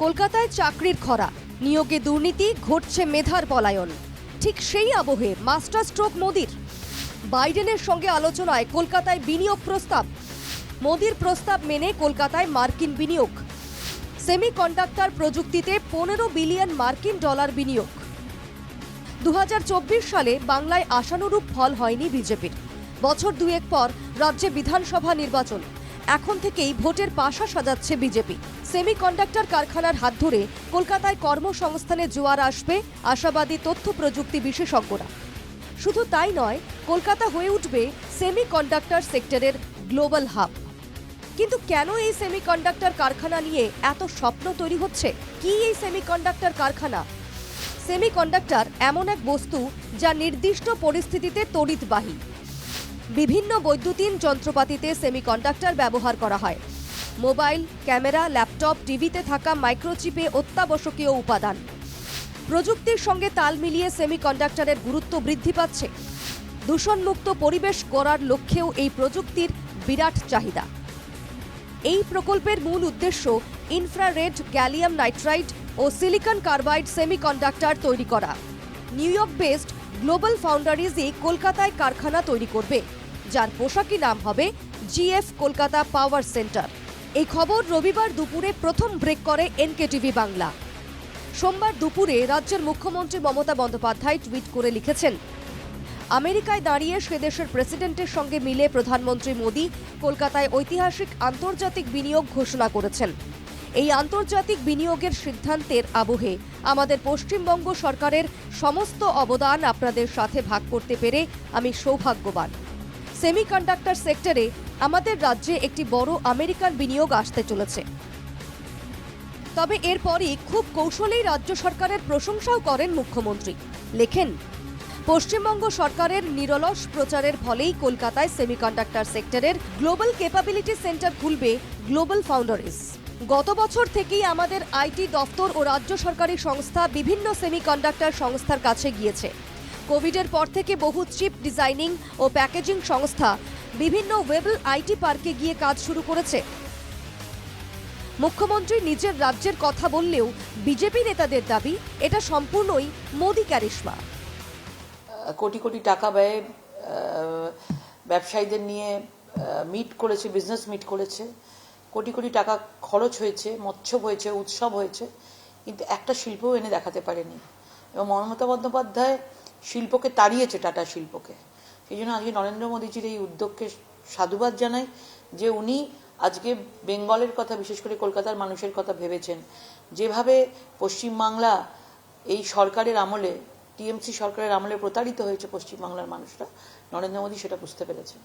কলকাতায় চাকরির খরা, নিয়োগে দুর্নীতি, ঘটছে মেধার পলায়ন। ঠিক সেই আবহে মাস্টার স্ট্রোক মোদির। বাইডেনের সঙ্গে আলোচনায় কলকাতায় বিনিয়োগ প্রস্তাব। মোদির প্রস্তাব মেনে কলকাতায় মার্কিন বিনিয়োগ। সেমিকন্ডাক্টর প্রযুক্তিতে 15 বিলিয়ন মার্কিন ডলার বিনিয়োগ। 2024 সালে বাংলায় আশানুরূপ ফল হয়নি বিজেপির। বছর দুয়েক পর রাজ্যে বিধানসভা নির্বাচন। এখন থেকেই ভোটের পাশা সাজাচ্ছে বিজেপি। সেমিকন্ডাক্টর কারখানার হাত ধরে কলকাতায় কর্মসংস্থানে জোয়ার আসবে আশাবাদী তথ্য প্রযুক্তি বিশেষজ্ঞরা। শুধু তাই নয়, কলকাতা হয়ে উঠবে সেমিকন্ডাক্টর সেক্টরের গ্লোবাল হাব। কিন্তু কেন এই সেমিকন্ডাক্টর কারখানা নিয়ে এত স্বপ্ন তৈরি হচ্ছে? কি এই সেমিকন্ডাক্টর কারখানা? সেমিকন্ডাক্টর এমন এক বস্তু যা নির্দিষ্ট পরিস্থিতিতে তড়িৎবাহী। বিভিন্ন বৈদ্যুতিন যন্ত্রপাতিতে সেমিকন্ডাক্টর ব্যবহার করা হয়। মোবাইল, ক্যামেরা, ল্যাপটপ, টিভিতে থাকা মাইক্রোচিপে অত্যাবশ্যকীয় উপাদান। প্রযুক্তির সঙ্গে তাল মিলিয়ে সেমিকন্ডাক্টরের গুরুত্ব বৃদ্ধি পাচ্ছে। দূষণমুক্ত পরিবেশ গড়ার লক্ষ্যেও এই প্রযুক্তির বিরাট চাহিদা। এই প্রকল্পের মূল উদ্দেশ্য ইনফ্রারেড গ্যালিয়াম নাইট্রাইড ও সিলিকন কার্বাইড সেমিকন্ডাক্টর তৈরি করা। নিউ ইয়র্ক বেসড গ্লোবাল ফাউন্ডারিজই কলকাতায় কারখানা তৈরি করবে, যার পোশাকি নাম হবে জিএফ কলকাতা পাওয়ার সেন্টার। এই খবর রবিবার দুপুরে প্রথম ব্রেক করে এনকেটিভি বাংলা। সোমবার দুপুরে রাজ্যের মুখ্যমন্ত্রী মমতা বন্দ্যোপাধ্যায় টুইট করে লিখেছেন, আমেরিকায় দাঁড়িয়ে সে দেশের প্রেসিডেন্টের সঙ্গে মিলে প্রধানমন্ত্রী মোদি কলকাতায় ঐতিহাসিক আন্তর্জাতিক বিনিয়োগ ঘোষণা করেছেন। এই আন্তর্জাতিক বিনিয়োগের সিদ্ধান্তের আবহে আমাদের পশ্চিমবঙ্গ সরকারের সমস্ত অবদান আপনাদের সাথে ভাগ করতে পেরে আমি সৌভাগ্যবান। সেমিকন্ডাক্টর সেক্টরে আমাদের রাজ্যে একটি বড় আমেরিকান বিনিয়োগ আসতে চলেছে। তবে এরপরই খুব কৌশলেই রাজ্য সরকারের প্রশংসাও করেন মুখ্যমন্ত্রী। লেখেন, পশ্চিমবঙ্গ সরকারের নিরলস প্রচারের ফলেই কলকাতায় সেমিকন্ডাক্টর সেক্টরের গ্লোবাল ক্যাপাবিলিটি সেন্টার খুলবে গ্লোবাল ফাউন্ডারিজ। গত বছর থেকেই আমাদের আইটি দফতর ও রাজ্য সরকারি সংস্থা বিভিন্ন সেমিকন্ডাক্টর সংস্থার কাছে গিয়েছে। কোভিডের পর থেকে বহু চিপ ডিজাইনিং ও প্যাকেজিং সংস্থা বিভিন্ন ওয়েবল আইটি পার্কে গিয়ে কাজ শুরু করেছে। মুখ্যমন্ত্রী নিজের রাজ্যের কথা বললেও বিজেপি নেতাদের দাবি এটা সম্পূর্ণই মোদি ক্যারিশমা। কোটি কোটি টাকা ব্যয়ে ব্যবসায়ীদের নিয়ে মিট করেছে, বিজনেস মিট করেছে, কোটি কোটি টাকা খরচ হয়েছে, মৎসব হয়েছে, উৎসব হয়েছে, কিন্তু একটা শিল্পও এনে দেখাতে পারেনি। এবং মমতা বন্দ্যোপাধ্যায় শিল্পকে তাড়িয়েছে, টাটা শিল্পকে। সেই জন্য আজকে নরেন্দ্র মোদীজির এই উদ্যোগকে সাধুবাদ জানাই যে উনি আজকে বেঙ্গলের কথা, বিশেষ করে কলকাতার মানুষের কথা ভেবেছেন। যেভাবে পশ্চিমবাংলা এই সরকারের আমলে, টিএমসি সরকারের আমলে প্রতারিত হয়েছে পশ্চিমবাংলার মানুষরা, নরেন্দ্র মোদী সেটা বুঝতে পেরেছেন।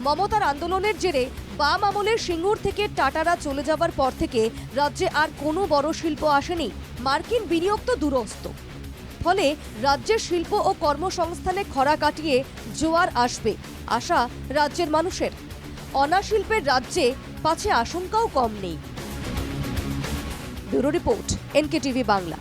মমতার আন্দোলনের জেরে বাম আমলের সিঙ্গুর থেকে টাটারা চলে যাবার পর থেকে রাজ্যে আর কোনো বড় শিল্প আসেনি। মার্কিন বিনিয়োগ তো দূরস্থ। ফলে রাজ্যের শিল্প ও কর্মসংস্থানে খরা কাটিয়ে জোয়ার আসবে আশা রাজ্যের মানুষের। অনাশিল্পের রাজ্যে পাছে আশঙ্কাও কম নেই। Bureau report, NKTV Bangla.